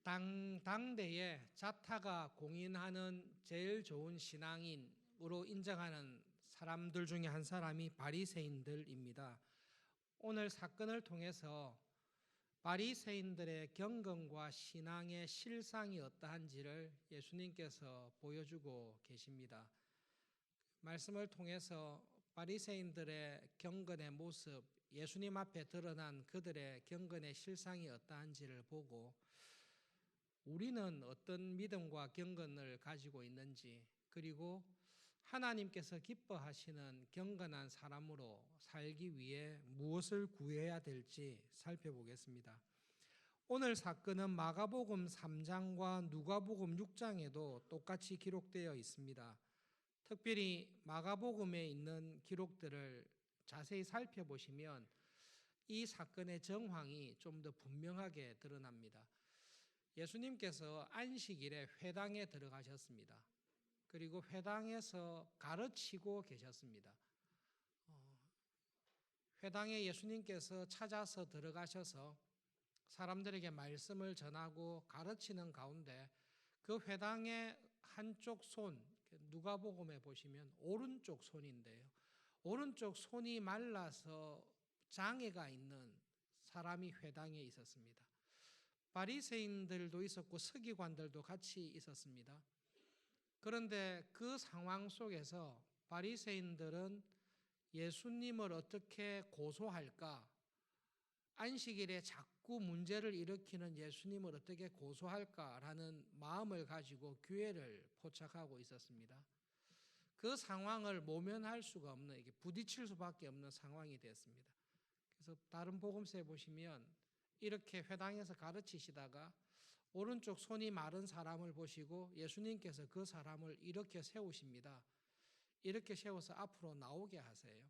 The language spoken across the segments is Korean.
당대에 자타가 공인하는 제일 좋은 신앙인으로 인정하는 사람들 중에 한 사람이 바리새인들입니다. 오늘 사건을 통해서 바리새인들의 경건과 신앙의 실상이 어떠한지를 예수님께서 보여주고 계십니다. 말씀을 통해서 바리새인들의 경건의 모습, 예수님 앞에 드러난 그들의 경건의 실상이 어떠한지를 보고 우리는 어떤 믿음과 경건을 가지고 있는지, 그리고 하나님께서 기뻐하시는 경건한 사람으로 살기 위해 무엇을 구해야 될지 살펴보겠습니다. 오늘 사건은 마가복음 3장과 누가복음 6장에도 똑같이 기록되어 있습니다. 특별히 마가복음에 있는 기록들을 자세히 살펴보시면 이 사건의 정황이 좀 더 분명하게 드러납니다. 예수님께서 안식일에 회당에 들어가셨습니다. 그리고 회당에서 가르치고 계셨습니다. 회당에 예수님께서 찾아서 들어가셔서 사람들에게 말씀을 전하고 가르치는 가운데 그 회당의 한쪽 손, 누가복음에 보시면 오른쪽 손인데요. 오른쪽 손이 말라서 장애가 있는 사람이 회당에 있었습니다. 바리새인들도 있었고 서기관들도 같이 있었습니다. 그런데 그 상황 속에서 바리새인들은 예수님을 어떻게 고소할까? 안식일에 자꾸 문제를 일으키는 예수님을 어떻게 고소할까라는 마음을 가지고 교회를 포착하고 있었습니다. 그 상황을 모면할 수가 없는, 이게 부딪힐 수밖에 없는 상황이 됐습니다. 그래서 다른 복음서에 보시면 이렇게 회당에서 가르치시다가 오른쪽 손이 마른 사람을 보시고 예수님께서 그 사람을 이렇게 세우십니다. 이렇게 세워서 앞으로 나오게 하세요.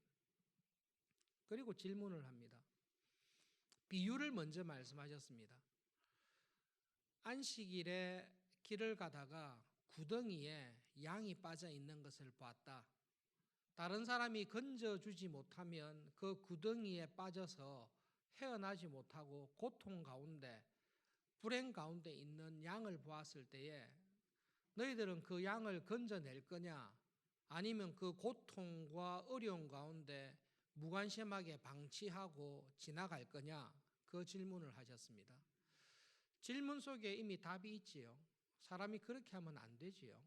그리고 질문을 합니다. 비유를 먼저 말씀하셨습니다. 안식일에 길을 가다가 구덩이에 양이 빠져 있는 것을 봤다. 다른 사람이 건져주지 못하면 그 구덩이에 빠져서 헤어나지 못하고 고통 가운데, 불행 가운데 있는 양을 보았을 때에 너희들은 그 양을 건져낼 거냐? 아니면 그 고통과 어려움 가운데 무관심하게 방치하고 지나갈 거냐? 그 질문을 하셨습니다. 질문 속에 이미 답이 있지요. 사람이 그렇게 하면 안 되지요.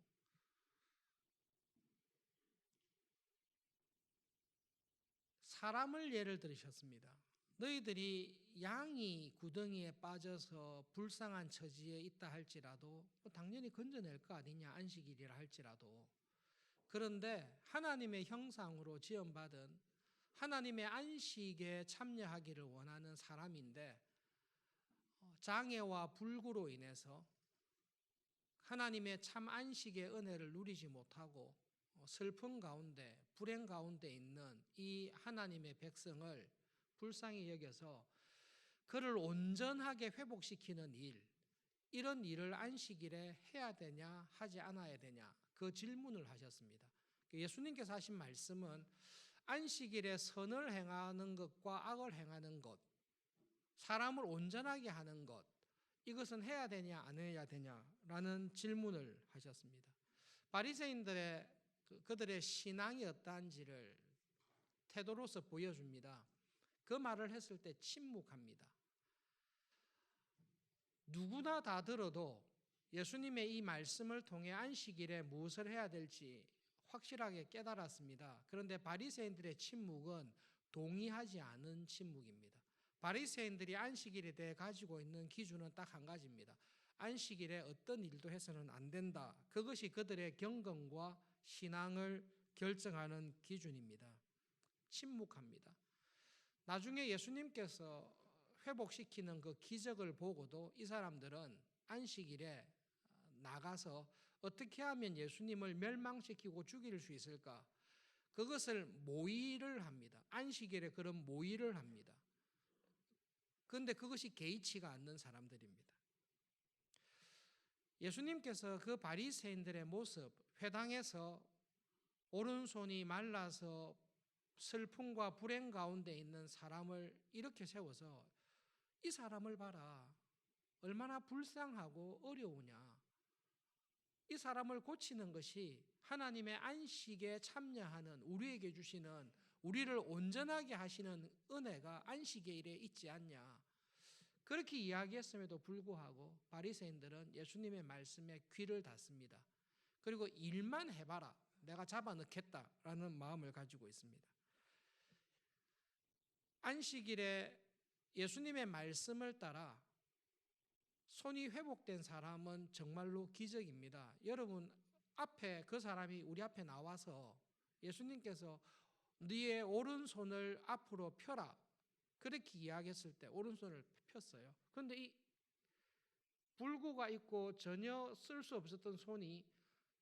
사람을 예를 들으셨습니다. 너희들이 양이 구덩이에 빠져서 불쌍한 처지에 있다 할지라도 당연히 건져낼 거 아니냐, 안식일이라 할지라도. 그런데 하나님의 형상으로 지음받은 하나님의 안식에 참여하기를 원하는 사람인데 장애와 불구로 인해서 하나님의 참 안식의 은혜를 누리지 못하고 슬픔 가운데, 불행 가운데 있는 이 하나님의 백성을 불쌍히 여겨서 그를 온전하게 회복시키는 일, 이런 일을 안식일에 해야 되냐 하지 않아야 되냐, 그 질문을 하셨습니다. 예수님께서 하신 말씀은 안식일에 선을 행하는 것과 악을 행하는 것, 사람을 온전하게 하는 것, 이것은 해야 되냐 안 해야 되냐라는 질문을 하셨습니다. 바리새인들의 그들의 신앙이 어떠한지를 태도로서 보여줍니다. 그 말을 했을 때 침묵합니다. 누구나 다 들어도 예수님의 이 말씀을 통해 안식일에 무엇을 해야 될지 확실하게 깨달았습니다. 그런데 바리새인들의 침묵은 동의하지 않은 침묵입니다. 바리새인들이 안식일에 대해 가지고 있는 기준은 딱 한 가지입니다. 안식일에 어떤 일도 해서는 안 된다. 그것이 그들의 경건과 신앙을 결정하는 기준입니다. 침묵합니다. 나중에 예수님께서 회복시키는 그 기적을 보고도 이 사람들은 안식일에 나가서 어떻게 하면 예수님을 멸망시키고 죽일 수 있을까? 그것을 모의를 합니다. 안식일에 그런 모의를 합니다. 그런데 그것이 개의치가 않는 사람들입니다. 예수님께서 그 바리새인들의 모습, 회당에서 오른손이 말라서 슬픔과 불행 가운데 있는 사람을 이렇게 세워서 이 사람을 봐라. 얼마나 불쌍하고 어려우냐. 이 사람을 고치는 것이 하나님의 안식에 참여하는 우리에게 주시는 우리를 온전하게 하시는 은혜가 안식의 일에 있지 않냐. 그렇게 이야기했음에도 불구하고 바리새인들은 예수님의 말씀에 귀를 닫습니다. 그리고 일만 해봐라. 내가 잡아넣겠다라는 마음을 가지고 있습니다. 안식일에 예수님의 말씀을 따라 손이 회복된 사람은 정말로 기적입니다. 여러분 앞에 그 사람이 우리 앞에 나와서 예수님께서 네의 오른손을 앞으로 펴라 그렇게 이야기했을 때 오른손을 폈어요. 그런데 이 불구가 있고 전혀 쓸 수 없었던 손이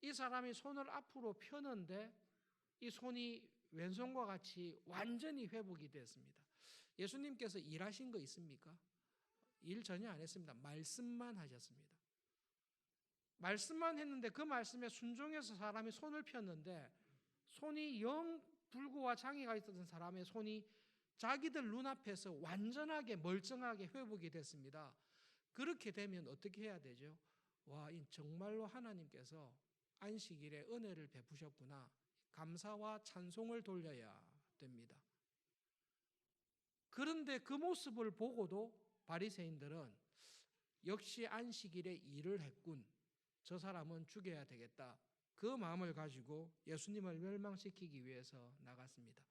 이 사람이 손을 앞으로 펴는데 이 손이 왼손과 같이 완전히 회복이 됐습니다. 예수님께서 일하신 거 있습니까? 일 전혀 안 했습니다. 말씀만 하셨습니다. 말씀만 했는데 그 말씀에 순종해서 사람이 손을 폈는데 손이 영 불구와 장애가 있었던 사람의 손이 자기들 눈앞에서 완전하게 멀쩡하게 회복이 됐습니다. 그렇게 되면 어떻게 해야 되죠? 와, 정말로 하나님께서 안식일에 은혜를 베푸셨구나. 감사와 찬송을 돌려야 됩니다. 그런데 그 모습을 보고도 바리새인들은 역시 안식일에 일을 했군. 저 사람은 죽여야 되겠다. 그 마음을 가지고 예수님을 멸망시키기 위해서 나갔습니다.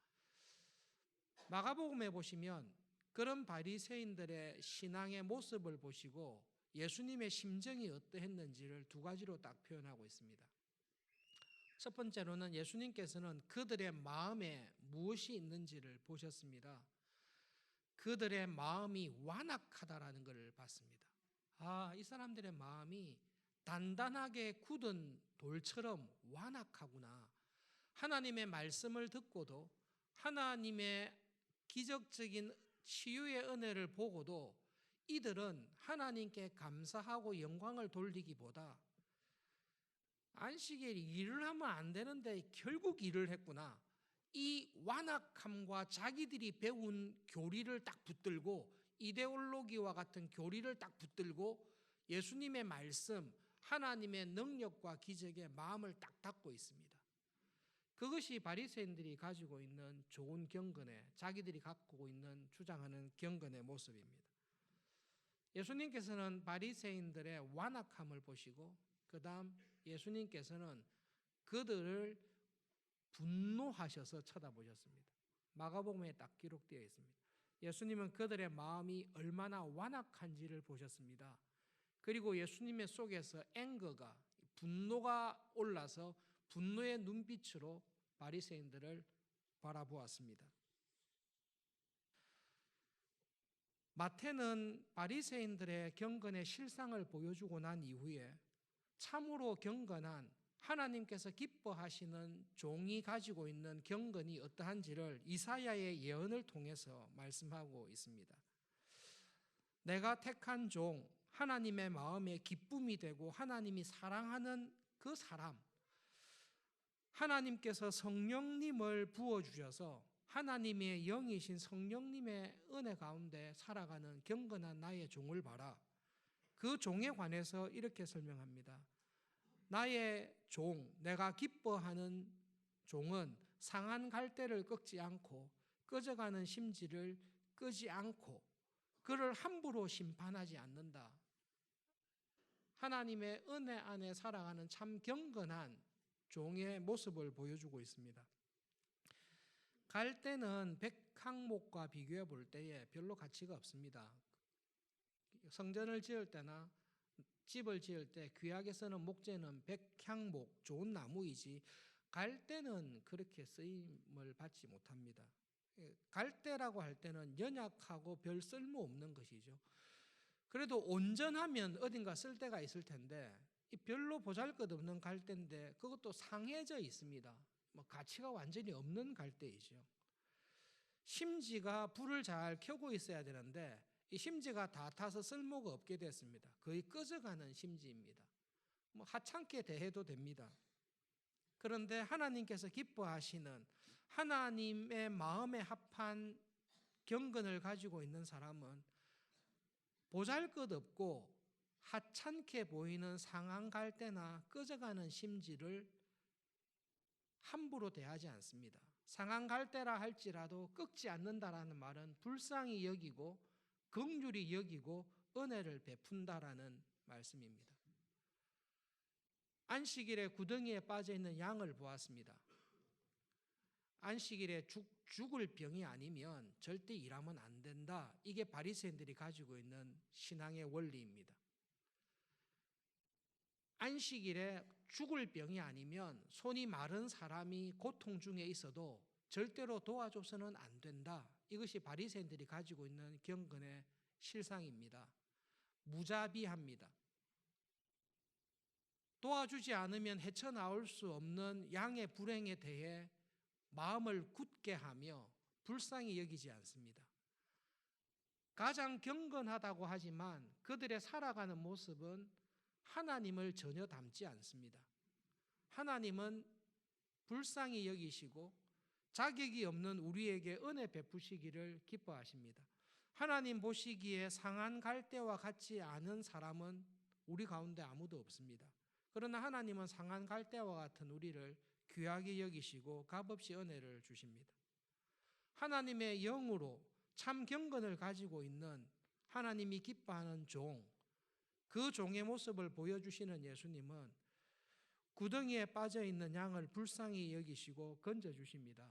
마가복음에 보시면 그런 바리새인들의 신앙의 모습을 보시고 예수님의 심정이 어떠했는지를 두 가지로 딱 표현하고 있습니다. 첫 번째로는 예수님께서는 그들의 마음에 무엇이 있는지를 보셨습니다. 그들의 마음이 완악하다라는 것을 봤습니다. 이 사람들의 마음이 단단하게 굳은 돌처럼 완악하구나. 하나님의 말씀을 듣고도 하나님의 기적적인 치유의 은혜를 보고도 이들은 하나님께 감사하고 영광을 돌리기보다 안식일에 일을 하면 안 되는데 결국 일을 했구나. 이 완악함과 자기들이 배운 교리를 딱 붙들고 이데올로기와 같은 교리를 딱 붙들고 예수님의 말씀, 하나님의 능력과 기적에 마음을 딱 닫고 있습니다. 그것이 바리새인들이 가지고 있는 좋은 경건의 자기들이 갖고 있는 주장하는 경건의 모습입니다. 예수님께서는 바리새인들의 완악함을 보시고 그 다음 예수님께서는 그들을 분노하셔서 쳐다보셨습니다. 마가복음에 딱 기록되어 있습니다. 예수님은 그들의 마음이 얼마나 완악한지를 보셨습니다. 그리고 예수님의 속에서 앵거가 분노가 올라서 분노의 눈빛으로 바리새인들을 바라보았습니다. 마태는 바리새인들의 경건의 실상을 보여주고 난 이후에 참으로 경건한 하나님께서 기뻐하시는 종이 가지고 있는 경건이 어떠한지를 이사야의 예언을 통해서 말씀하고 있습니다. 내가 택한 종, 하나님의 마음에 기쁨이 되고 하나님이 사랑하는 그 사람, 하나님께서 성령님을 부어주셔서 하나님의 영이신 성령님의 은혜 가운데 살아가는 경건한 나의 종을 봐라. 그 종에 관해서 이렇게 설명합니다. 나의 종, 내가 기뻐하는 종은 상한 갈대를 꺾지 않고 꺼져가는 심지를 끄지 않고 그를 함부로 심판하지 않는다. 하나님의 은혜 안에 살아가는 참 경건한 종의 모습을 보여주고 있습니다. 갈대는 백향목과 비교해 볼 때에 별로 가치가 없습니다. 성전을 지을 때나 집을 지을 때 귀하게 쓰는 목재는 백향목, 좋은 나무이지 갈대는 그렇게 쓰임을 받지 못합니다. 갈대라고 할 때는 연약하고 별 쓸모없는 것이죠. 그래도 온전하면 어딘가 쓸 데가 있을 텐데 별로 보잘것없는 갈대인데 그것도 상해져 있습니다. 가치가 완전히 없는 갈대이죠. 심지가 불을 잘 켜고 있어야 되는데 이 심지가 다 타서 쓸모가 없게 됐습니다. 거의 꺼져가는 심지입니다. 하찮게 대해도 됩니다. 그런데 하나님께서 기뻐하시는 하나님의 마음에 합한 경건을 가지고 있는 사람은 보잘것없고 하찮게 보이는 상한 갈대나 꺼져가는 심지를 함부로 대하지 않습니다. 상한 갈대라 할지라도 꺾지 않는다라는 말은 불쌍히 여기고 긍휼히 여기고 은혜를 베푼다라는 말씀입니다. 안식일에 구덩이에 빠져있는 양을 보았습니다. 안식일에 죽을 병이 아니면 절대 일하면 안 된다. 이게 바리새인들이 가지고 있는 신앙의 원리입니다. 안식일에 죽을 병이 아니면 손이 마른 사람이 고통 중에 있어도 절대로 도와줘서는 안 된다. 이것이 바리새인들이 가지고 있는 경건의 실상입니다. 무자비합니다. 도와주지 않으면 헤쳐나올 수 없는 양의 불행에 대해 마음을 굳게 하며 불쌍히 여기지 않습니다. 가장 경건하다고 하지만 그들의 살아가는 모습은 하나님을 전혀 닮지 않습니다. 하나님은 불쌍히 여기시고 자격이 없는 우리에게 은혜 베푸시기를 기뻐하십니다. 하나님 보시기에 상한 갈대와 같지 않은 사람은 우리 가운데 아무도 없습니다. 그러나 하나님은 상한 갈대와 같은 우리를 귀하게 여기시고 값없이 은혜를 주십니다. 하나님의 영으로 참 경건을 가지고 있는 하나님이 기뻐하는 종, 그 종의 모습을 보여주시는 예수님은 구덩이에 빠져있는 양을 불쌍히 여기시고 건져주십니다.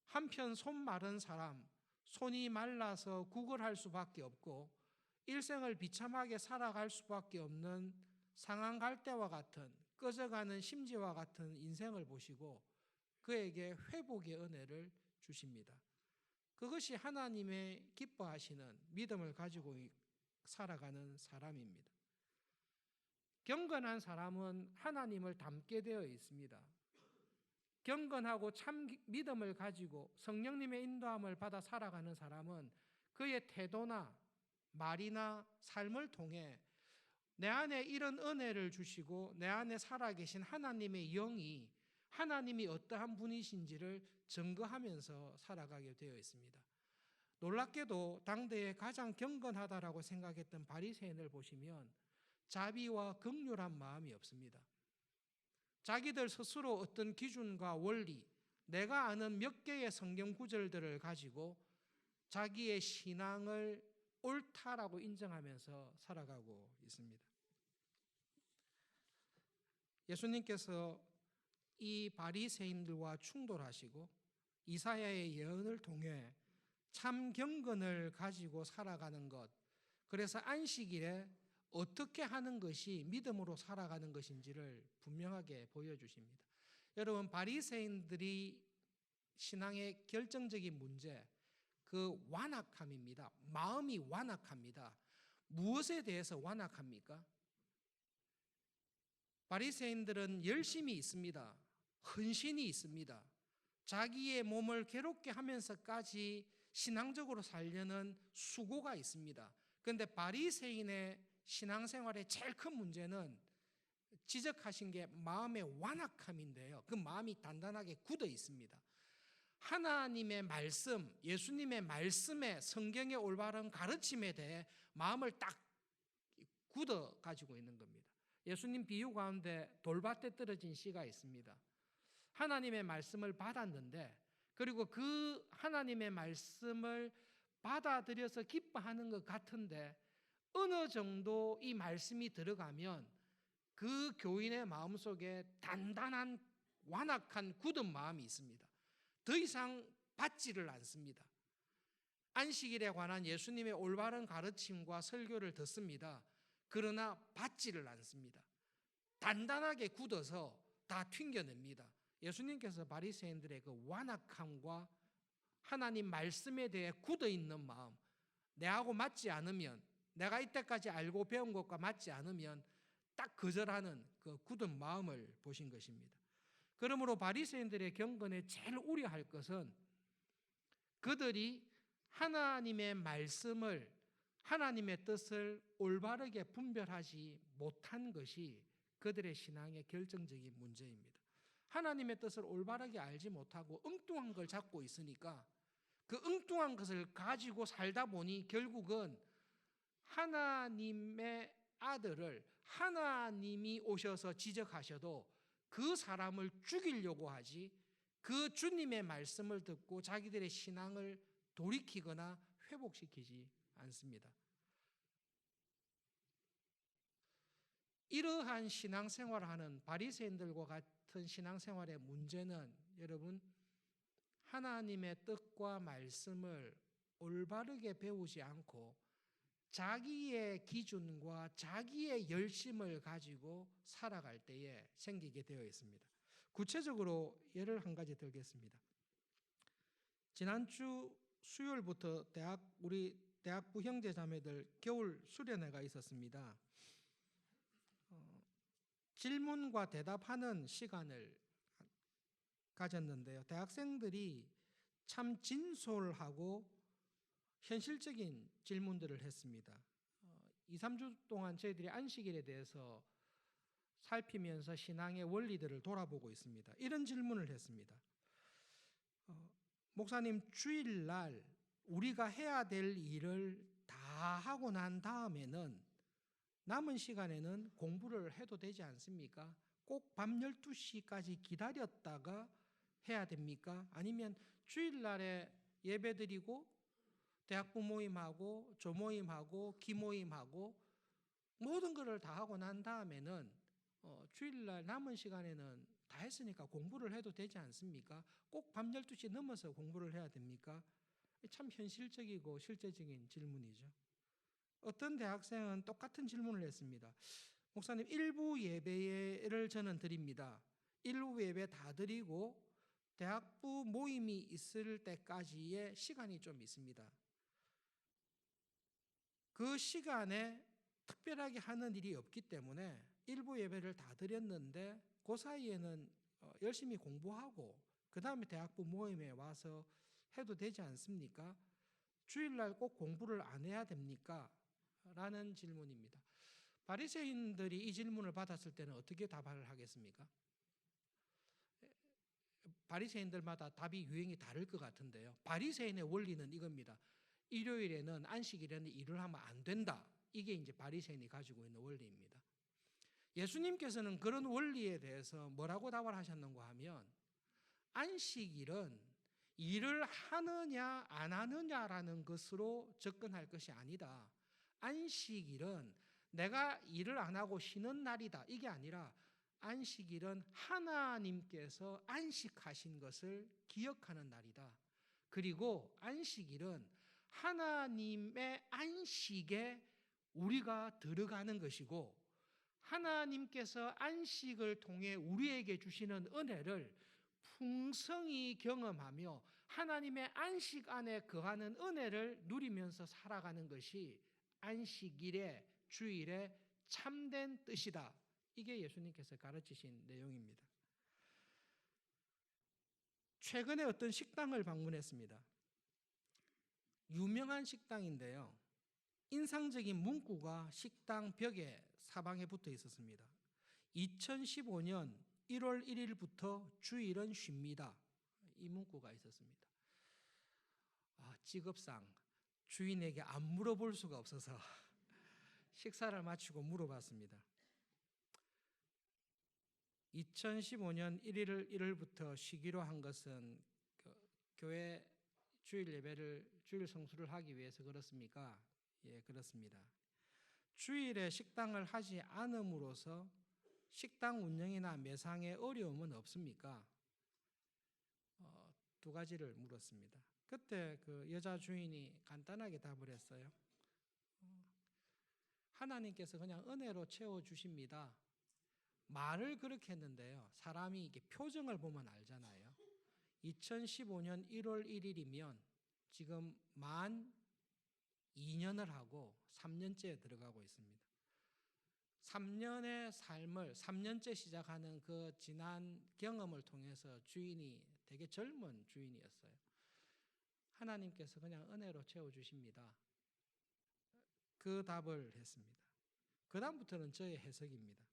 한편 손 마른 사람, 손이 말라서 구걸할 수밖에 없고 일생을 비참하게 살아갈 수밖에 없는 상한 갈대와 같은 꺼져가는 심지와 같은 인생을 보시고 그에게 회복의 은혜를 주십니다. 그것이 하나님의 기뻐하시는 믿음을 가지고 살아가는 사람입니다. 경건한 사람은 하나님을 닮게 되어 있습니다. 경건하고 참 믿음을 가지고 성령님의 인도함을 받아 살아가는 사람은 그의 태도나 말이나 삶을 통해 내 안에 이런 은혜를 주시고 내 안에 살아계신 하나님의 영이 하나님이 어떠한 분이신지를 증거하면서 살아가게 되어 있습니다. 놀랍게도 당대에 가장 경건하다라고 생각했던 바리새인을 보시면 자비와 긍휼한 마음이 없습니다. 자기들 스스로 어떤 기준과 원리, 내가 아는 몇 개의 성경 구절들을 가지고 자기의 신앙을 옳다라고 인정하면서 살아가고 있습니다. 예수님께서 이 바리새인들과 충돌하시고 이사야의 예언을 통해 참 경건을 가지고 살아가는 것, 그래서 안식일에 어떻게 하는 것이 믿음으로 살아가는 것인지를 분명하게 보여주십니다. 여러분, 바리새인들이 신앙의 결정적인 문제, 그 완악함입니다. 마음이 완악합니다. 무엇에 대해서 완악합니까? 바리새인들은 열심이 있습니다. 헌신이 있습니다. 자기의 몸을 괴롭게 하면서까지 신앙적으로 살려는 수고가 있습니다. 그런데 바리새인의 신앙생활의 제일 큰 문제는 지적하신 게 마음의 완악함인데요. 그 마음이 단단하게 굳어 있습니다. 하나님의 말씀, 예수님의 말씀에 성경의 올바른 가르침에 대해 마음을 딱 굳어 가지고 있는 겁니다. 예수님 비유 가운데 돌밭에 떨어진 씨가 있습니다. 하나님의 말씀을 받았는데 그리고 그 하나님의 말씀을 받아들여서 기뻐하는 것 같은데 어느 정도 이 말씀이 들어가면 그 교인의 마음속에 단단한 완악한 굳은 마음이 있습니다. 더 이상 받지를 않습니다. 안식일에 관한 예수님의 올바른 가르침과 설교를 듣습니다. 그러나 받지를 않습니다. 단단하게 굳어서 다 튕겨냅니다. 예수님께서 바리새인들의 그 완악함과 하나님 말씀에 대해 굳어있는 마음, 내하고 맞지 않으면, 내가 이때까지 알고 배운 것과 맞지 않으면 딱 거절하는 그 굳은 마음을 보신 것입니다. 그러므로 바리새인들의 경건에 제일 우려할 것은 그들이 하나님의 말씀을, 하나님의 뜻을 올바르게 분별하지 못한 것이 그들의 신앙의 결정적인 문제입니다. 하나님의 뜻을 올바르게 알지 못하고 엉뚱한 걸 잡고 있으니까 그 엉뚱한 것을 가지고 살다 보니 결국은 하나님의 아들을 하나님이 오셔서 지적하셔도 그 사람을 죽이려고 하지 그 주님의 말씀을 듣고 자기들의 신앙을 돌이키거나 회복시키지 않습니다. 이러한 신앙생활을 하는 바리새인들과 같은 신앙생활의 문제는 여러분, 하나님의 뜻과 말씀을 올바르게 배우지 않고 자기의 기준과 자기의 열심을 가지고 살아갈 때에 생기게 되어 있습니다. 구체적으로 예를 한 가지 들겠습니다. 지난주 수요일부터 우리 대학부 형제자매들 겨울 수련회가 있었습니다. 질문과 대답하는 시간을 가졌는데요. 대학생들이 참 진솔하고 현실적인 질문들을 했습니다. 2, 3주 동안 저희들이 안식일에 대해서 살피면서 신앙의 원리들을 돌아보고 있습니다. 이런 질문을 했습니다. 목사님, 주일날 우리가 해야 될 일을 다 하고 난 다음에는 남은 시간에는 공부를 해도 되지 않습니까? 꼭 밤 12시까지 기다렸다가 해야 됩니까? 아니면 주일날에 예배드리고 대학부 모임하고 조모임하고 기모임하고 모든 것을 다 하고 난 다음에는 주일날 남은 시간에는 다 했으니까 공부를 해도 되지 않습니까? 꼭 밤 12시 넘어서 공부를 해야 됩니까? 참 현실적이고 실제적인 질문이죠. 어떤 대학생은 똑같은 질문을 했습니다. 목사님, 일부 예배를 저는 드립니다. 일부 예배 다 드리고 대학부 모임이 있을 때까지의 시간이 좀 있습니다. 그 시간에 특별하게 하는 일이 없기 때문에 일부 예배를 다 드렸는데 그 사이에는 열심히 공부하고 그 다음에 대학부 모임에 와서 해도 되지 않습니까? 주일날 꼭 공부를 안 해야 됩니까? 라는 질문입니다. 바리새인들이 이 질문을 받았을 때는 어떻게 답을 하겠습니까? 바리새인들마다 답이 유행이 다를 것 같은데요. 바리새인의 원리는 이겁니다. 일요일에는 안식일에는 일을 하면 안 된다. 이게 이제 바리새인이 가지고 있는 원리입니다. 예수님께서는 그런 원리에 대해서 뭐라고 답을 하셨는가 하면 안식일은 일을 하느냐 안 하느냐라는 것으로 접근할 것이 아니다. 안식일은 내가 일을 안 하고 쉬는 날이다. 이게 아니라 안식일은 하나님께서 안식하신 것을 기억하는 날이다. 그리고 안식일은 하나님의 안식에 우리가 들어가는 것이고 하나님께서 안식을 통해 우리에게 주시는 은혜를 풍성히 경험하며 하나님의 안식 안에 거하는 은혜를 누리면서 살아가는 것이 안식일의 주일의 참된 뜻이다. 이게 예수님께서 가르치신 내용입니다. 최근에 어떤 식당을 방문했습니다. 유명한 식당인데요. 인상적인 문구가 식당 벽에 사방에 붙어 있었습니다. 2015년 1월 1일부터 주일은 쉽니다. 이 문구가 있었습니다. 직업상 주인에게 안 물어볼 수가 없어서 식사를 마치고 물어봤습니다. 2015년 1일부터 쉬기로 한 것은 교회 주일 예배를 주일 성수를 하기 위해서 그렇습니까? 예, 그렇습니다. 주일에 식당을 하지 않음으로써 식당 운영이나 매상에 어려움은 없습니까? 두 가지를 물었습니다. 그때 그 여자 주인이 간단하게 답을 했어요. 하나님께서 그냥 은혜로 채워주십니다. 말을 그렇게 했는데요. 사람이 이게 표정을 보면 알잖아요. 2015년 1월 1일이면 지금 만 2년을 하고 3년째에 들어가고 있습니다. 3년의 삶을 3년째 시작하는 그 지난 경험을 통해서 주인이 되게 젊은 주인이었어요. 하나님께서 그냥 은혜로 채워주십니다. 그 답을 했습니다. 그 다음부터는 저의 해석입니다.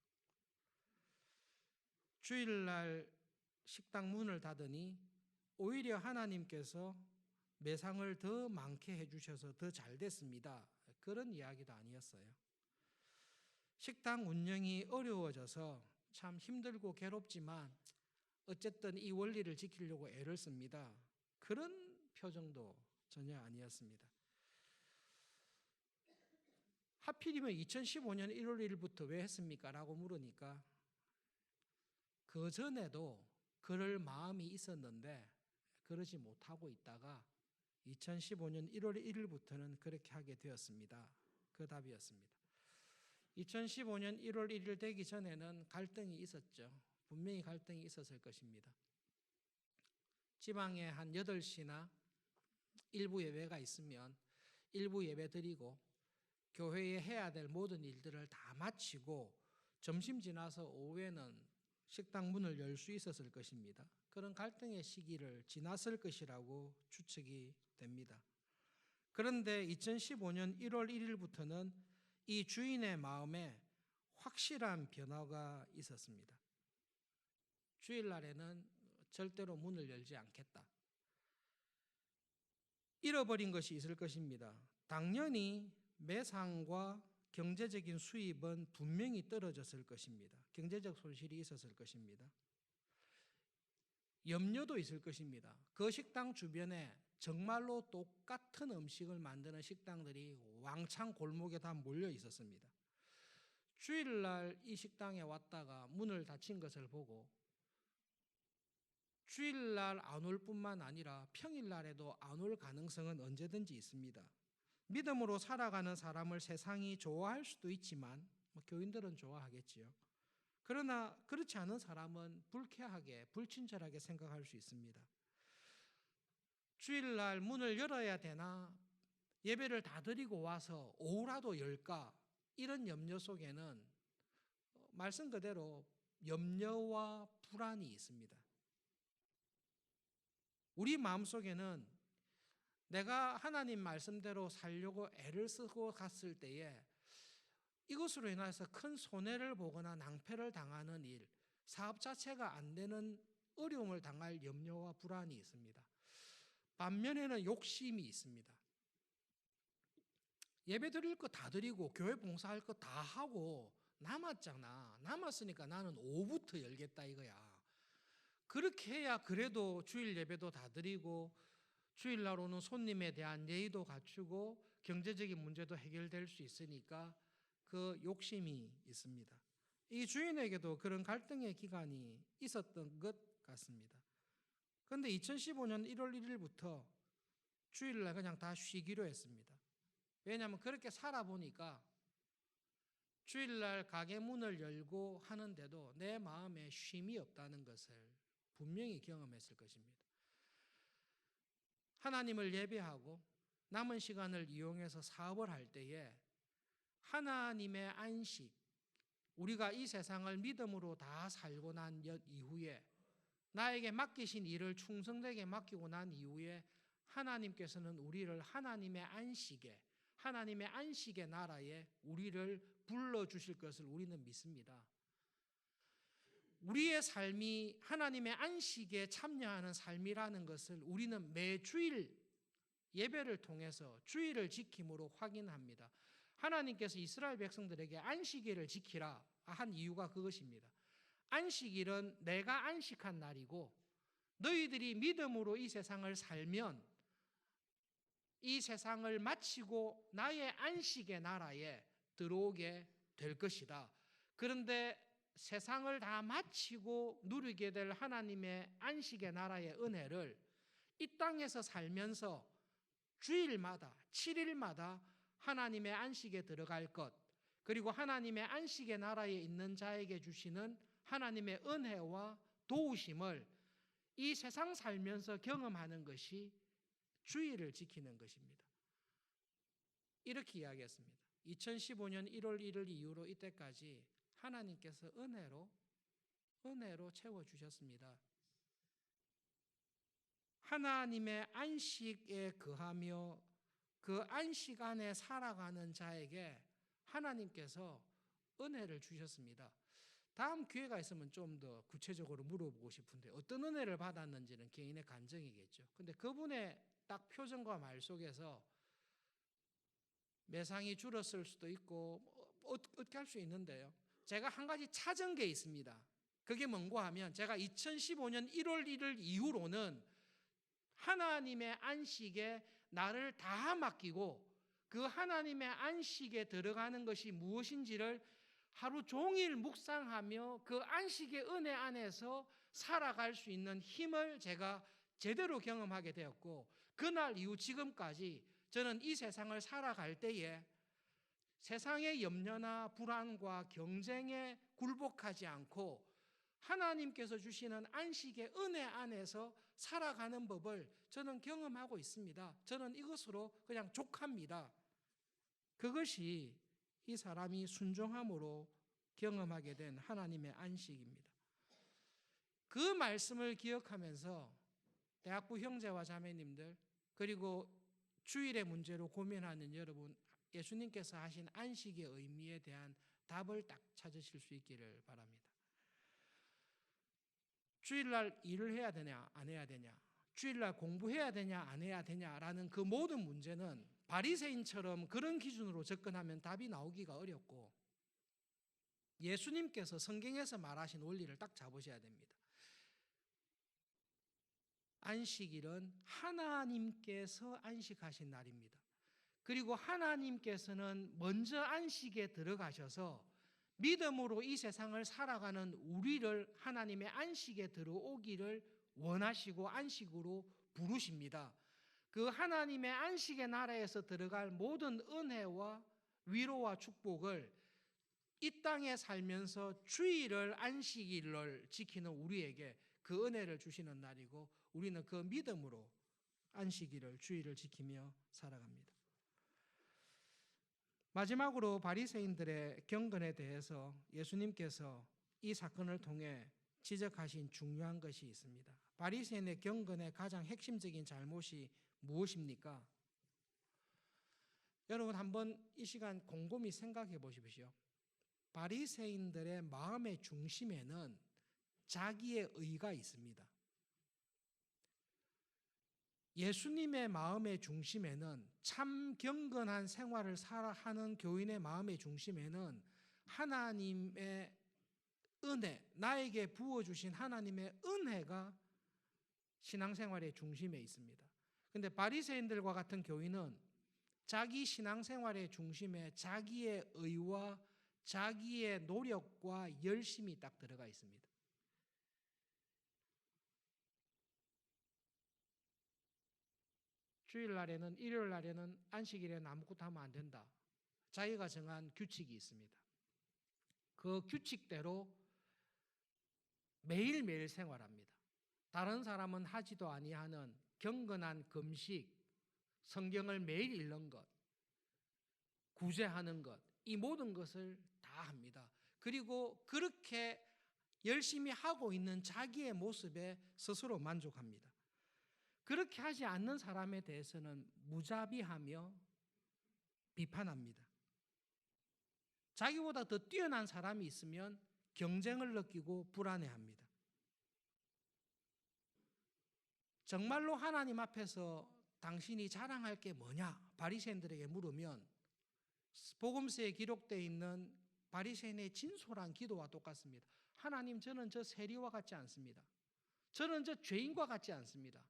주일날 식당 문을 닫으니 오히려 하나님께서 매상을 더 많게 해주셔서 더 잘 됐습니다. 그런 이야기도 아니었어요. 식당 운영이 어려워져서 참 힘들고 괴롭지만 어쨌든 이 원리를 지키려고 애를 씁니다. 그런 표정도 전혀 아니었습니다. 하필이면 2015년 1월 1일부터 왜 했습니까? 라고 물으니까 그 전에도 그럴 마음이 있었는데 그러지 못하고 있다가 2015년 1월 1일부터는 그렇게 하게 되었습니다. 그 답이었습니다. 2015년 1월 1일 되기 전에는 갈등이 있었죠. 분명히 갈등이 있었을 것입니다. 지방에 한 8시나 일부 예배가 있으면 일부 예배 드리고 교회에 해야 될 모든 일들을 다 마치고 점심 지나서 오후에는 식당 문을 열 수 있었을 것입니다. 그런 갈등의 시기를 지났을 것이라고 추측이 됩니다. 그런데 2015년 1월 1일부터는 이 주인의 마음에 확실한 변화가 있었습니다. 주일날에는 절대로 문을 열지 않겠다. 잃어버린 것이 있을 것입니다. 당연히 매상과 경제적인 수입은 분명히 떨어졌을 것입니다. 경제적 손실이 있었을 것입니다. 염려도 있을 것입니다. 그 식당 주변에 정말로 똑같은 음식을 만드는 식당들이 왕창 골목에 다 몰려 있었습니다. 주일날 이 식당에 왔다가 문을 닫힌 것을 보고 주일날 안 올 뿐만 아니라 평일날에도 안 올 가능성은 언제든지 있습니다. 믿음으로 살아가는 사람을 세상이 좋아할 수도 있지만 교인들은 좋아하겠지요. 그러나 그렇지 않은 사람은 불쾌하게 불친절하게 생각할 수 있습니다. 주일날 문을 열어야 되나 예배를 다 드리고 와서 오후라도 열까 이런 염려 속에는 말씀 그대로 염려와 불안이 있습니다. 우리 마음속에는 내가 하나님 말씀대로 살려고 애를 쓰고 갔을 때에 이것으로 인해서 큰 손해를 보거나 낭패를 당하는 일, 사업 자체가 안 되는 어려움을 당할 염려와 불안이 있습니다. 반면에는 욕심이 있습니다. 예배 드릴 거 다 드리고 교회 봉사할 거 다 하고 남았잖아. 남았으니까 나는 오후부터 열겠다 이거야. 그렇게 해야 그래도 주일 예배도 다 드리고 주일날 오는 손님에 대한 예의도 갖추고 경제적인 문제도 해결될 수 있으니까 그 욕심이 있습니다. 이 주인에게도 그런 갈등의 기간이 있었던 것 같습니다. 그런데 2015년 1월 1일부터 주일날 그냥 다 쉬기로 했습니다. 왜냐하면 그렇게 살아보니까 주일날 가게 문을 열고 하는데도 내 마음에 쉼이 없다는 것을 분명히 경험했을 것입니다. 하나님을 예배하고 남은 시간을 이용해서 사업을 할 때에 하나님의 안식, 우리가 이 세상을 믿음으로 다 살고 난 이후에 나에게 맡기신 일을 충성되게 맡기고 난 이후에 하나님께서는 우리를 하나님의 안식의 나라에 우리를 불러주실 것을 우리는 믿습니다. 우리의 삶이 하나님의 안식에 참여하는 삶이라는 것을 우리는 매주일 예배를 통해서 주일을 지킴으로 확인합니다. 하나님께서 이스라엘 백성들에게 안식일을 지키라 한 이유가 그것입니다. 안식일은 내가 안식한 날이고 너희들이 믿음으로 이 세상을 살면 이 세상을 마치고 나의 안식의 나라에 들어오게 될 것이다. 그런데 세상을 다 마치고 누리게 될 하나님의 안식의 나라의 은혜를 이 땅에서 살면서 주일마다 7일마다 하나님의 안식에 들어갈 것, 그리고 하나님의 안식의 나라에 있는 자에게 주시는 하나님의 은혜와 도우심을 이 세상 살면서 경험하는 것이 주일을 지키는 것입니다. 이렇게 이야기했습니다. 2015년 1월 1일 이후로 이때까지 하나님께서 은혜로 채워주셨습니다. 하나님의 안식에 거하며 그 안식 안에 살아가는 자에게 하나님께서 은혜를 주셨습니다. 다음 기회가 있으면 좀 더 구체적으로 물어보고 싶은데 어떤 은혜를 받았는지는 개인의 간증이겠죠. 근데 그분의 딱 표정과 말 속에서 매상이 줄었을 수도 있고 어떻게 할 수 있는데요? 제가 한 가지 찾은 게 있습니다. 그게 뭔가 하면 제가 2015년 1월 1일 이후로는 하나님의 안식에 나를 다 맡기고 그 하나님의 안식에 들어가는 것이 무엇인지를 하루 종일 묵상하며 그 안식의 은혜 안에서 살아갈 수 있는 힘을 제가 제대로 경험하게 되었고, 그날 이후 지금까지 저는 이 세상을 살아갈 때에 세상의 염려나 불안과 경쟁에 굴복하지 않고 하나님께서 주시는 안식의 은혜 안에서 살아가는 법을 저는 경험하고 있습니다. 저는 이것으로 그냥 족합니다. 그것이 이 사람이 순종함으로 경험하게 된 하나님의 안식입니다. 그 말씀을 기억하면서 대학부 형제와 자매님들, 그리고 주일의 문제로 고민하는 여러분, 예수님께서 하신 안식의 의미에 대한 답을 딱 찾으실 수 있기를 바랍니다. 주일날 일을 해야 되냐 안 해야 되냐, 주일날 공부해야 되냐 안 해야 되냐라는 그 모든 문제는 바리새인처럼 그런 기준으로 접근하면 답이 나오기가 어렵고, 예수님께서 성경에서 말하신 원리를 딱 잡으셔야 됩니다. 안식일은 하나님께서 안식하신 날입니다. 그리고 하나님께서는 먼저 안식에 들어가셔서 믿음으로 이 세상을 살아가는 우리를 하나님의 안식에 들어오기를 원하시고 안식으로 부르십니다. 그 하나님의 안식의 나라에서 들어갈 모든 은혜와 위로와 축복을 이 땅에 살면서 주일을 안식일을 지키는 우리에게 그 은혜를 주시는 날이고, 우리는 그 믿음으로 안식일을 주일을 지키며 살아갑니다. 마지막으로 바리새인들의 경건에 대해서 예수님께서 이 사건을 통해 지적하신 중요한 것이 있습니다. 바리새인의 경건의 가장 핵심적인 잘못이 무엇입니까? 여러분 한번 이 시간 곰곰이 생각해 보십시오. 바리새인들의 마음의 중심에는 자기의 의가 있습니다. 예수님의 마음의 중심에는, 참 경건한 생활을 하는 교인의 마음의 중심에는 하나님의 은혜, 나에게 부어주신 하나님의 은혜가 신앙생활의 중심에 있습니다. 그런데 바리새인들과 같은 교인은 자기 신앙생활의 중심에 자기의 의와 자기의 노력과 열심이 딱 들어가 있습니다. 주일날에는, 일요일날에는, 안식일에는 아무것도 하면 안 된다. 자기가 정한 규칙이 있습니다. 그 규칙대로 매일매일 생활합니다. 다른 사람은 하지도 아니하는 경건한 금식, 성경을 매일 읽는 것, 구제하는 것, 이 모든 것을 다 합니다. 그리고 그렇게 열심히 하고 있는 자기의 모습에 스스로 만족합니다. 그렇게 하지 않는 사람에 대해서는 무자비하며 비판합니다. 자기보다 더 뛰어난 사람이 있으면 경쟁을 느끼고 불안해합니다. 정말로 하나님 앞에서 당신이 자랑할 게 뭐냐? 바리새인들에게 물으면 복음서에 기록되어 있는 바리새인의 진솔한 기도와 똑같습니다. 하나님, 저는 저 세리와 같지 않습니다. 저는 저 죄인과 같지 않습니다.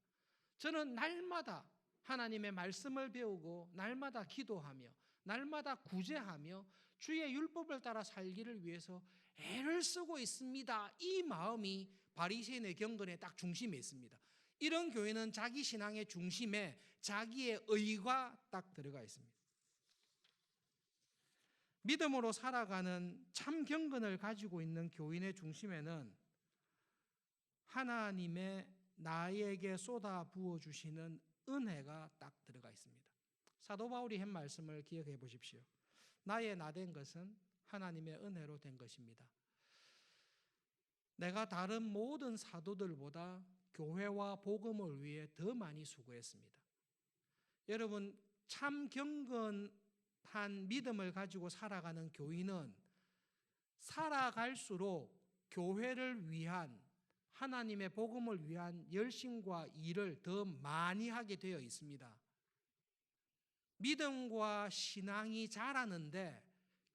저는 날마다 하나님의 말씀을 배우고 날마다 기도하며 날마다 구제하며 주의 율법을 따라 살기를 위해서 애를 쓰고 있습니다. 이 마음이 바리새인의 경건의 딱 중심에 있습니다. 이런 교회는 자기 신앙의 중심에 자기의 의가 딱 들어가 있습니다. 믿음으로 살아가는 참 경건을 가지고 있는 교인의 중심에는 하나님의 나에게 쏟아 부어주시는 은혜가 딱 들어가 있습니다. 사도 바울이 한 말씀을 기억해 보십시오. 나의 나 된 것은 하나님의 은혜로 된 것입니다. 내가 다른 모든 사도들보다 교회와 복음을 위해 더 많이 수고했습니다. 여러분, 참 경건한 믿음을 가지고 살아가는 교인은 살아갈수록 교회를 위한, 하나님의 복음을 위한 열심과 일을 더 많이 하게 되어 있습니다. 믿음과 신앙이 자라는데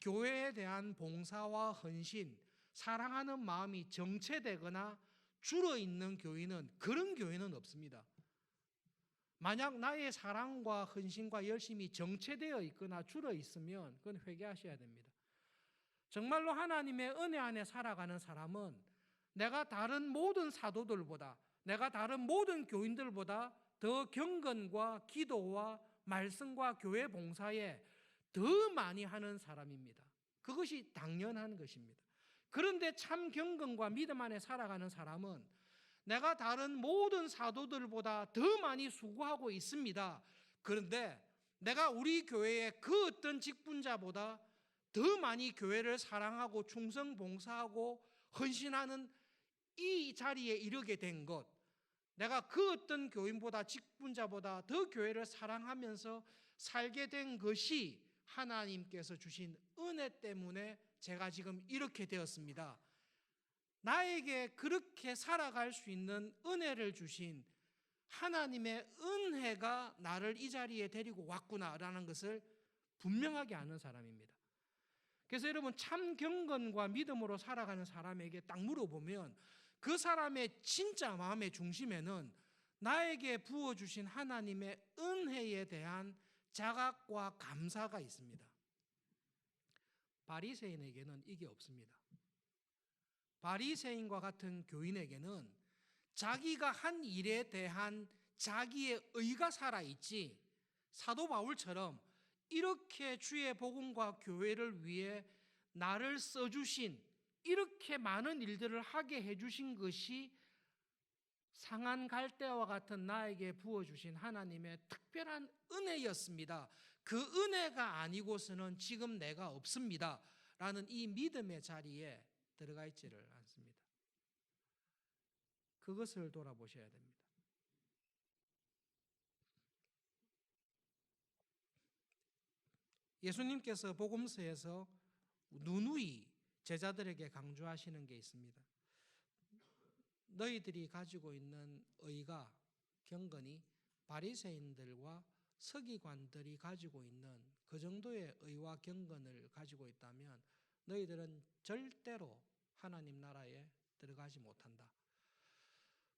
교회에 대한 봉사와 헌신, 사랑하는 마음이 정체되거나 줄어있는 교회는, 그런 교회는 없습니다. 만약 나의 사랑과 헌신과 열심이 정체되어 있거나 줄어 있으면 그건 회개하셔야 됩니다. 정말로 하나님의 은혜 안에 살아가는 사람은 내가 다른 모든 사도들보다, 내가 다른 모든 교인들보다 더 경건과 기도와 말씀과 교회 봉사에 더 많이 하는 사람입니다. 그것이 당연한 것입니다. 그런데 참 경건과 믿음 안에 살아가는 사람은 내가 다른 모든 사도들보다 더 많이 수고하고 있습니다. 그런데 내가 우리 교회의 그 어떤 직분자보다 더 많이 교회를 사랑하고 충성 봉사하고 헌신하는 이 자리에 이르게 된 것, 내가 그 어떤 교인보다 직분자보다 더 교회를 사랑하면서 살게 된 것이 하나님께서 주신 은혜 때문에 제가 지금 이렇게 되었습니다. 나에게 그렇게 살아갈 수 있는 은혜를 주신 하나님의 은혜가 나를 이 자리에 데리고 왔구나라는 것을 분명하게 아는 사람입니다. 그래서 여러분, 참 경건과 믿음으로 살아가는 사람에게 딱 물어보면 그 사람의 진짜 마음의 중심에는 나에게 부어주신 하나님의 은혜에 대한 자각과 감사가 있습니다. 바리새인에게는 이게 없습니다. 바리새인과 같은 교인에게는 자기가 한 일에 대한 자기의 의가 살아있지, 사도 바울처럼 이렇게 주의 복음과 교회를 위해 나를 써주신, 이렇게 많은 일들을 하게 해주신 것이 상한 갈대와 같은 나에게 부어주신 하나님의 특별한 은혜였습니다. 그 은혜가 아니고서는 지금 내가 없습니다 라는 이 믿음의 자리에 들어가 있지를 않습니다. 그것을 돌아보셔야 됩니다. 예수님께서 복음서에서 누누이 제자들에게 강조하시는 게 있습니다. 너희들이 가지고 있는 의가, 경건이 바리새인들과 서기관들이 가지고 있는 그 정도의 의와 경건을 가지고 있다면 너희들은 절대로 하나님 나라에 들어가지 못한다.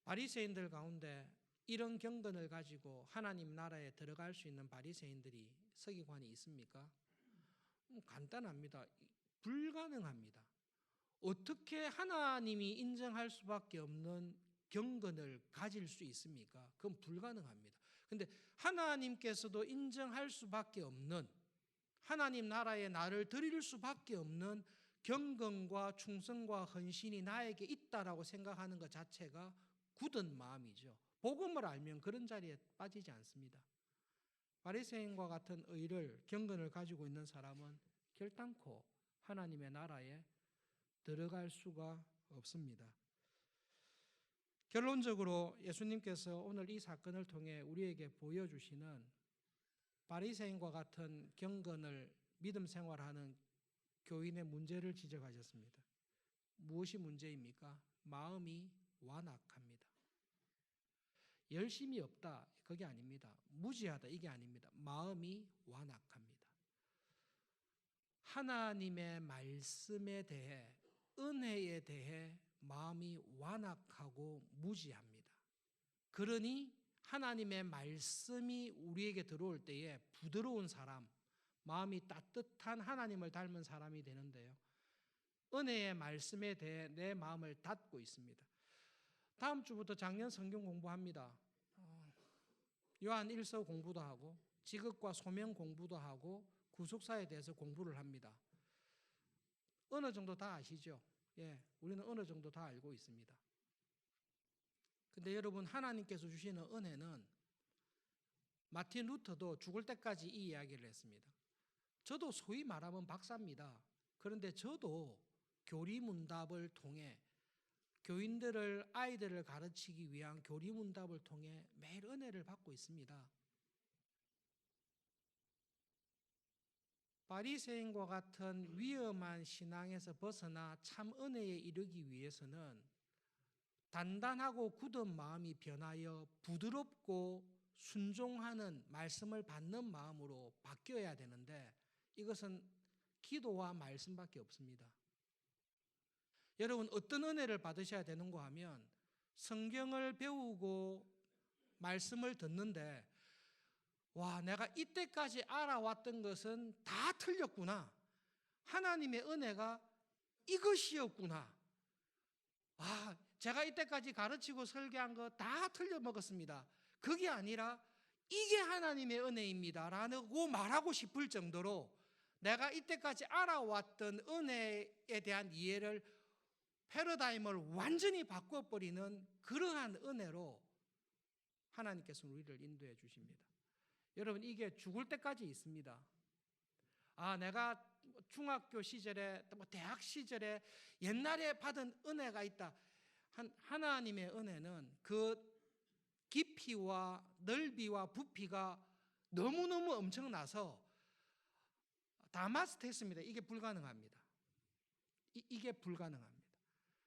바리새인들 가운데 이런 경건을 가지고 하나님 나라에 들어갈 수 있는 바리새인들이, 서기관이 있습니까? 간단합니다. 불가능합니다. 어떻게 하나님이 인정할 수밖에 없는 경건을 가질 수 있습니까? 그건 불가능합니다. 그런데 하나님께서도 인정할 수밖에 없는, 하나님 나라에 나를 드릴 수밖에 없는 경건과 충성과 헌신이 나에게 있다라고 생각하는 것 자체가 굳은 마음이죠. 복음을 알면 그런 자리에 빠지지 않습니다. 바리새인과 같은 의를, 경건을 가지고 있는 사람은 결단코 하나님의 나라에 들어갈 수가 없습니다. 결론적으로 예수님께서 오늘 이 사건을 통해 우리에게 보여주시는 바리새인과 같은 경건을 믿음 생활하는 교인의 문제를 지적하셨습니다. 무엇이 문제입니까? 마음이 완악합니다. 열심이 없다, 그게 아닙니다. 무지하다, 이게 아닙니다. 마음이 완악합니다. 하나님의 말씀에 대해, 은혜에 대해 마음이 완악하고 무지합니다. 그러니 하나님의 말씀이 우리에게 들어올 때에 부드러운 사람, 마음이 따뜻한 하나님을 닮은 사람이 되는데요, 은혜의 말씀에 대해 내 마음을 닫고 있습니다. 다음 주부터 작년 성경 공부합니다. 요한 1서 공부도 하고 지극과 소명 공부도 하고 구속사에 대해서 공부를 합니다. 어느 정도 다 아시죠? 예, 우리는 어느 정도 다 알고 있습니다. 근데 여러분, 하나님께서 주시는 은혜는, 마틴 루터도 죽을 때까지 이 이야기를 했습니다. 저도 소위 말하면 박사입니다. 그런데 저도 교리문답을 통해 교인들을, 아이들을 가르치기 위한 교리문답을 통해 매일 은혜를 받고 있습니다. 바리새인과 같은 위험한 신앙에서 벗어나 참 은혜에 이르기 위해서는 단단하고 굳은 마음이 변하여 부드럽고 순종하는, 말씀을 받는 마음으로 바뀌어야 되는데, 이것은 기도와 말씀밖에 없습니다. 여러분 어떤 은혜를 받으셔야 되는가 하면 성경을 배우고 말씀을 듣는데 와, 내가 이때까지 알아왔던 것은 다 틀렸구나. 하나님의 은혜가 이것이었구나. 아, 제가 이때까지 가르치고 설교한 거 다 틀려먹었습니다. 그게 아니라 이게 하나님의 은혜입니다 라고 말하고 싶을 정도로 내가 이때까지 알아왔던 은혜에 대한 이해를 패러다임을 완전히 바꿔버리는 그러한 은혜로 하나님께서 우리를 인도해 주십니다. 여러분 이게 죽을 때까지 있습니다. 아, 내가 중학교 시절에 대학 시절에 옛날에 받은 은혜가 있다. 하나님의 은혜는 그 깊이와 넓이와 부피가 너무너무 엄청나서 다 마스터했습니다. 이게 불가능합니다. 이게 불가능합니다.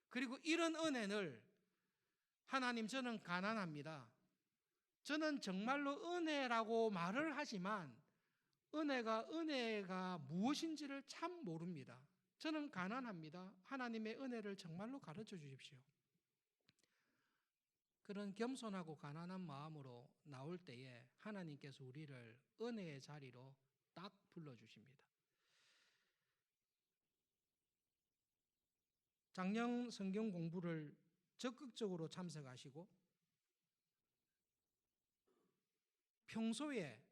그리고 이런 은혜를 하나님 저는 가난합니다. 저는 정말로 은혜라고 말을 하지만 은혜가 무엇인지를 참 모릅니다. 저는 가난합니다. 하나님의 은혜를 정말로 가르쳐 주십시오. 그런 겸손하고 가난한 마음으로 나올 때에 하나님께서 우리를 은혜의 자리로 딱 불러주십니다. 작년 성경 공부를 적극적으로 참석하시고 평소에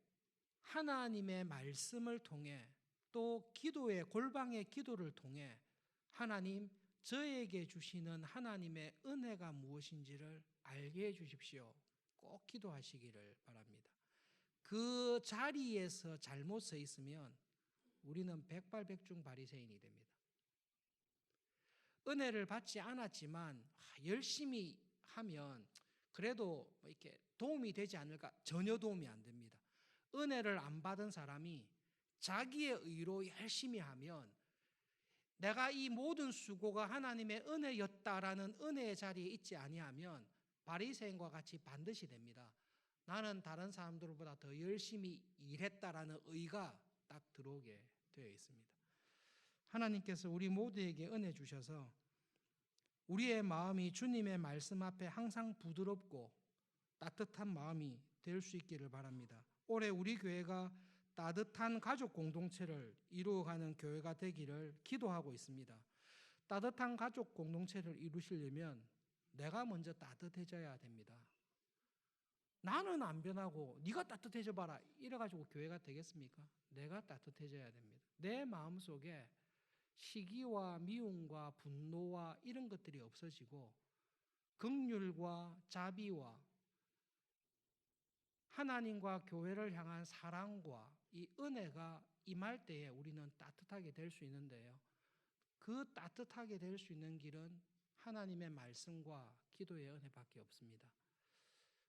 하나님의 말씀을 통해 또 기도의 골방의 기도를 통해 하나님 저에게 주시는 하나님의 은혜가 무엇인지를 알게 해 주십시오. 꼭 기도하시기를 바랍니다. 그 자리에서 잘못 서 있으면 우리는 백발백중 바리새인이 됩니다. 은혜를 받지 않았지만 열심히 하면 그래도 이렇게 도움이 되지 않을까? 전혀 도움이 안 됩니다. 은혜를 안 받은 사람이 자기의 의로 열심히 하면 내가 이 모든 수고가 하나님의 은혜였다라는 은혜의 자리에 있지 아니하면 바리새인과 같이 반드시 됩니다. 나는 다른 사람들보다 더 열심히 일했다라는 의가 딱 들어오게 되어 있습니다. 하나님께서 우리 모두에게 은혜 주셔서 우리의 마음이 주님의 말씀 앞에 항상 부드럽고 따뜻한 마음이 될 수 있기를 바랍니다. 올해 우리 교회가 따뜻한 가족 공동체를 이루어가는 교회가 되기를 기도하고 있습니다. 따뜻한 가족 공동체를 이루시려면 내가 먼저 따뜻해져야 됩니다. 나는 안 변하고 네가 따뜻해져 봐라 이래가지고 교회가 되겠습니까? 내가 따뜻해져야 됩니다. 내 마음속에 시기와 미움과 분노와 이런 것들이 없어지고 긍휼과 자비와 하나님과 교회를 향한 사랑과 이 은혜가 임할 때에 우리는 따뜻하게 될 수 있는데요. 그 따뜻하게 될 수 있는 길은 하나님의 말씀과 기도의 은혜밖에 없습니다.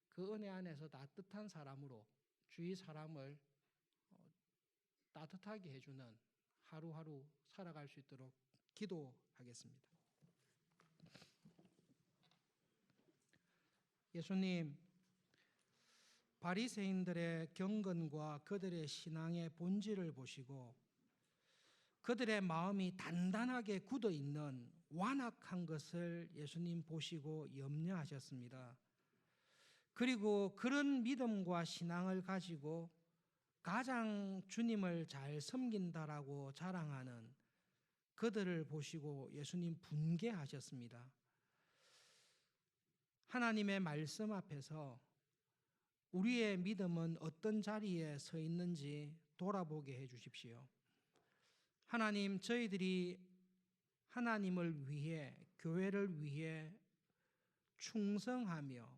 그 은혜 안에서 따뜻한 사람으로 주위 사람을 따뜻하게 해주는 하루하루 살아갈 수 있도록 기도하겠습니다. 예수님, 바리새인들의 경건과 그들의 신앙의 본질을 보시고 그들의 마음이 단단하게 굳어 있는 완악한 것을 예수님 보시고 염려하셨습니다. 그리고 그런 믿음과 신앙을 가지고 가장 주님을 잘 섬긴다라고 자랑하는 그들을 보시고 예수님 분개하셨습니다. 하나님의 말씀 앞에서 우리의 믿음은 어떤 자리에 서 있는지 돌아보게 해 주십시오. 하나님, 저희들이 하나님을 위해, 교회를 위해 충성하며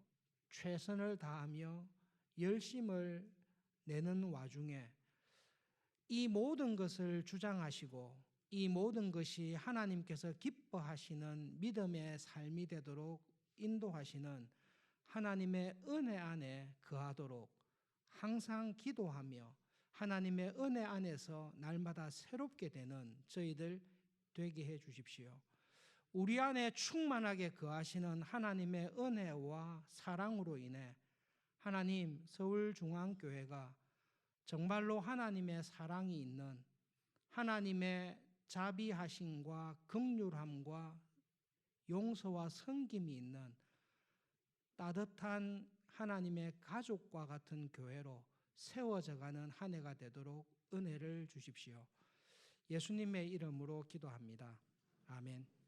최선을 다하며 열심을 내는 와중에 이 모든 것을 주장하시고 이 모든 것이 하나님께서 기뻐하시는 믿음의 삶이 되도록 인도하시는 하나님의 은혜 안에 거하도록 항상 기도하며 하나님의 은혜 안에서 날마다 새롭게 되는 저희들 되게 해 주십시오. 우리 안에 충만하게 거하시는 하나님의 은혜와 사랑으로 인해 하나님, 서울중앙교회가 정말로 하나님의 사랑이 있는 하나님의 자비하심과 긍휼함과 용서와 섬김이 있는 따뜻한 하나님의 가족과 같은 교회로 세워져가는 한 해가 되도록 은혜를 주십시오. 예수님의 이름으로 기도합니다. 아멘.